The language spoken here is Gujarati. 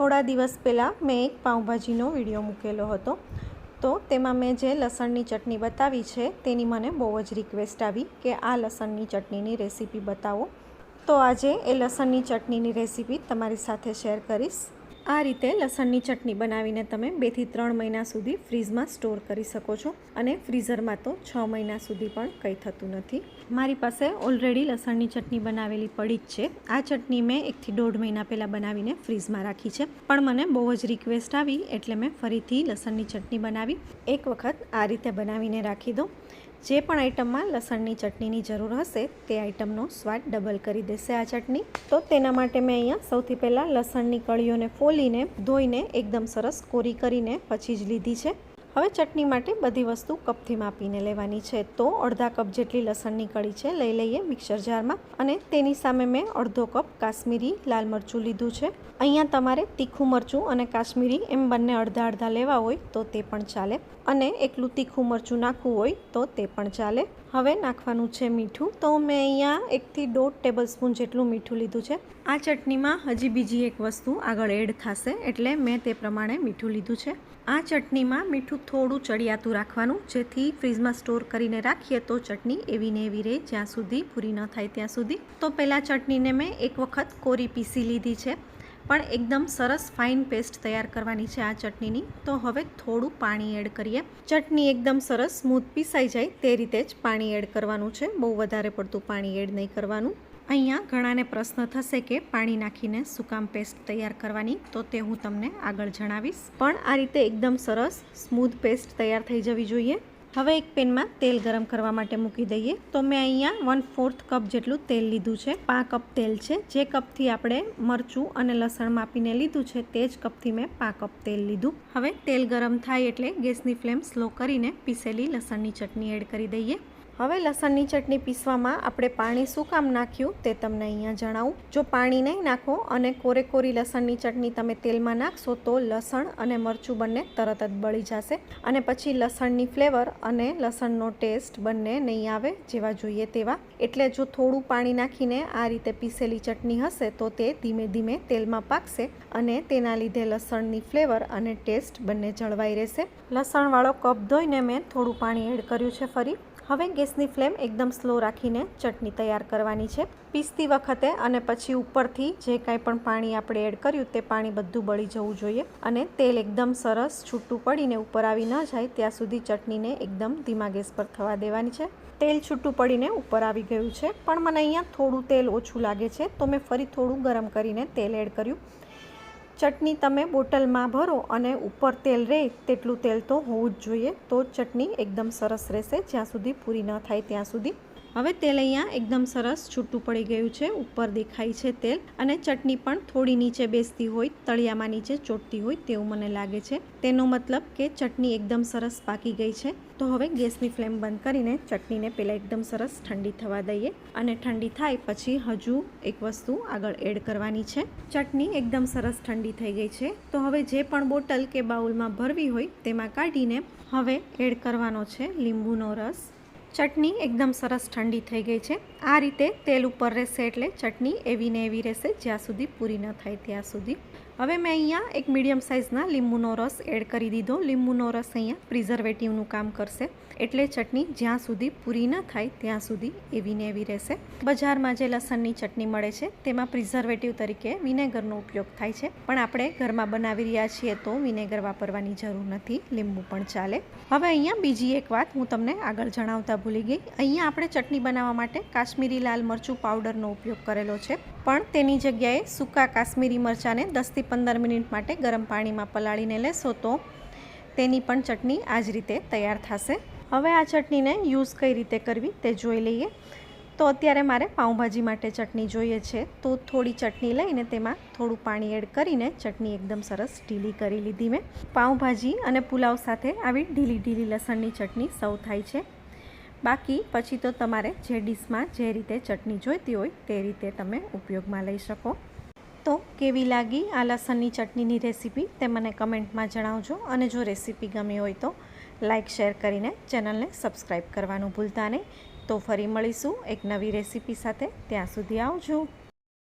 થોડા દિવસ પહેલાં મેં એક પાઉંભાજીનો વિડીયો મૂકેલો હતો, તો તેમાં મેં જે લસણની ચટણી બતાવી છે તેની મને બહુ જ રિક્વેસ્ટ આવી કે આ લસણની ચટણીની રેસીપી બતાવો. તો આજે એ લસણની ચટણીની રેસીપી તમારી સાથે શેર કરીશ. આ રીતે લસણની ચટણી બનાવીને તમે 2 થી 3 મહિના સુધી ફ્રીઝમાં સ્ટોર કરી શકો છો અને ફ્રીઝરમાં તો 6 મહિના સુધી પણ કંઈ થતું નથી. મારી પાસે ઓલરેડી લસણની ચટણી બનાવેલી પડી જ છે. આ ચટણી મેં 1 થી 1.5 મહિના પહેલાં બનાવીને ફ્રીઝમાં રાખી છે, પણ મને બહુ જ રિક્વેસ્ટ આવી એટલે મેં ફરીથી લસણની ચટણી બનાવી. એક વખત આ રીતે બનાવીને રાખી દો. જે પણ આઈટમમાં લસણની ચટણીની જરૂર હશે તે આઈટમનો સ્વાદ ડબલ કરી દેશે આ ચટણી. તો તેના માટે મેં અહીંયા સૌથી પહેલાં લસણની કળીઓને ફોલીને ધોઈને એકદમ સરસ કોરી કરીને પછી જ લીધી છે. હવે ચટણી માટે બધી વસ્તુ કપથી માપીને લેવાની છે. તો અડધા કપ જેટલી લસણની કળી છે લઈ લઈએ મિક્સર જારમાં, અને તેની સામે મેં અડધો કપ કાશ્મીરી લાલ મરચું લીધું છે. અહીંયા તમારે તીખું મરચું અને કાશ્મીરી એમ બંને અડધા અડધા લેવા હોય તો તે પણ ચાલે, અને એકલું તીખું મરચું નાખવું હોય તો તે પણ ચાલે. હવે નાખવાનું છે મીઠું. તો મેં અહીંયા 1 થી 1.5 ટેબલ સ્પૂન જેટલું મીઠું લીધું છે. આ ચટણીમાં હજી બીજી એક વસ્તુ આગળ એડ થશે એટલે મેં તે પ્રમાણે મીઠું લીધું છે. આ ચટણીમાં મીઠું થોડું ચડિયાતું રાખવાનું, જેથી ફ્રીઝમાં સ્ટોર કરીને રાખીએ તો ચટણી એવી ને એવી રહે જ્યાં સુધી પૂરી ન થાય ત્યાં સુધી. તો પહેલાં ચટણીને મેં એક વખત કોરી પીસી લીધી છે, પણ એકદમ સરસ ફાઇન પેસ્ટ તૈયાર કરવાની છે આ ચટણીની. તો હવે થોડું પાણી એડ કરીએ. ચટણી એકદમ સરસ સ્મૂથ પીસાઈ જાય તે રીતે જ પાણી એડ કરવાનું છે, બહુ વધારે પડતું પાણી એડ નહીં કરવાનું. અહીંયા ઘણાને પ્રશ્ન થશે કે પાણી નાખીને શું કામ પેસ્ટ તૈયાર કરવાની, તો તે હું તમને આગળ જણાવીશ. પણ આ રીતે એકદમ સરસ સ્મૂથ પેસ્ટ તૈયાર થઈ જવી જોઈએ. હવે એક પેનમાં તેલ ગરમ કરવા માટે મૂકી દઈએ. તો મેં અહીંયા 1/4 કપ જેટલું તેલ લીધું છે. 5 કપ તેલ છે. જે કપથી આપણે મરચું અને લસણ માપીને લીધું છે તે જ કપથી મેં 5 કપ તેલ લીધું. હવે તેલ ગરમ થાય એટલે ગેસની ફ્લેમ સ્લો કરીને પીસેલી લસણની ચટણી એડ કરી દઈએ. હવે લસણની ચટણી પીસવામાં આપણે પાણી શું કામ નાખ્યું તે તમને અહીંયા જણાવું. જો પાણી નહીં નાખો અને કોરી લસણની ચટણી તમે તેલમાં નાખશો તો લસણ અને મરચું બંને તરત જ બળી જશે, અને પછી લસણની ફ્લેવર અને લસણનો ટેસ્ટ બંને નહીં આવે જેવા જોઈએ તેવા. એટલે જો થોડું પાણી નાખીને આ રીતે પીસેલી ચટણી હશે તો તે ધીમે ધીમે તેલમાં પાકશે અને તેના લીધે લસણની ફ્લેવર અને ટેસ્ટ બંને જળવાઈ રહેશે. લસણવાળો કપ ધોઈને મેં થોડું પાણી એડ કર્યું છે ફરી. હવે ગેસની ફ્લેમ એકદમ સ્લો રાખીને ચટણી તૈયાર કરવાની છે. પીસતી વખતે અને પછી ઉપરથી જે કાંઈ પણ પાણી આપણે એડ કર્યું તે પાણી બધું બળી જવું જોઈએ, અને તેલ એકદમ સરસ છૂટું પડીને ઉપર આવી ન જાય ત્યાં સુધી ચટણીને એકદમ ધીમા ગેસ પર થવા દેવાની છે. તેલ છૂટું પડીને ઉપર આવી ગયું છે, પણ મને અહીંયા થોડું તેલ ઓછું લાગે છે તો મેં ફરી થોડું ગરમ કરીને તેલ એડ કર્યું. ચટણી તમે બોટલમાં ભરો અને ઉપર તેલ રહે તેટલું તેલ તો હોવું જ જોઈએ, તો ચટણી એકદમ સરસ રહેશે જ્યાં સુધી પૂરી ન થાય ત્યાં સુધી. હવે તેલ અહીંયા એકદમ સરસ છૂટું પડી ગયું છે, ઉપર દેખાય છે તેલ, અને ચટણી પણ થોડી નીચે બેસતી હોય, તળિયામાં નીચે ચોટતી હોય તેવું મને લાગે છે. તેનો મતલબ કે ચટણી એકદમ સરસ પાકી ગઈ છે. તો હવે ગેસની ફ્લેમ બંધ કરીને ચટણીને પહેલાં એકદમ સરસ ઠંડી થવા દઈએ, અને ઠંડી થાય પછી હજુ એક વસ્તુ આગળ એડ કરવાની છે. ચટણી એકદમ સરસ ઠંડી થઈ ગઈ છે. તો હવે જે પણ બોટલ કે બાઉલમાં ભરવી હોય તેમાં કાઢીને હવે એડ કરવાનો છે લીંબુનો રસ. ચટણી એકદમ સરસ ઠંડી થઈ ગઈ છે. આ રીતે તેલ ઉપર રહેશે એટલે ચટણી એવી ને એવી રહેશે જ્યાં સુધી પૂરી ન થાય ત્યાં સુધી. હવે મેં અહીંયા એક મીડિયમ સાઇઝના લીંબુનો રસ એડ કરી દીધો. લીંબુનો રસ અહીંયા પ્રિઝર્વેટિવનું કામ કરશે, એટલે ચટણી જ્યાં સુધી પૂરી ન થાય ત્યાં સુધી એવી ને એવી રહેશે. બજારમાં જે લસણની ચટણી મળે છે તેમાં પ્રિઝર્વેટિવ તરીકે વિનેગરનો ઉપયોગ થાય છે, પણ આપણે ઘરમાં બનાવી રહ્યા છીએ તો વિનેગર વાપરવાની જરૂર નથી, લીંબુ પણ ચાલે. હવે અહીંયા બીજી એક વાત હું તમને આગળ જણાવતા ભૂલી ગઈ. અહીંયા આપણે ચટણી બનાવવા માટે કાશ્મીરી લાલ મરચું પાવડરનો ઉપયોગ કરેલો છે, પણ તેની જગ્યાએ સૂકા કાશ્મીરી મરચાંને 10 થી 15 મિનિટ માટે ગરમ પાણીમાં પલાળીને લેશો તો તેની પણ ચટણી આ જ રીતે તૈયાર થશે. હવે આ ચટણીને યુઝ કઈ રીતે કરવી તે જોઈ લઈએ. તો અત્યારે મારે પાઉંભાજી માટે ચટણી જોઈએ છે, તો થોડી ચટણી લઈને તેમાં થોડું પાણી એડ કરીને ચટણી એકદમ સરસ ઢીલી કરી લીધી મેં. પાઉંભાજી અને પુલાવ સાથે આવી ઢીલી લસણની ચટણી સર્વ થાય છે. બાકી પછી તો તમારે જે ડીશમાં જે રીતે ચટણી જોઈતી હોય તે રીતે તમે ઉપયોગમાં લઈ શકો. તો કેવી લાગી આ લસણની ચટણીની રેસીપી તે મને કમેન્ટમાં જણાવજો, અને જો રેસીપી ગમી હોય તો લાઇક શેર કરીને ચેનલને સબસ્ક્રાઈબ કરવાનું ભૂલતા નહીં. તો ફરી મળીશું એક નવી રેસીપી સાથે. ત્યાં સુધી આવજો.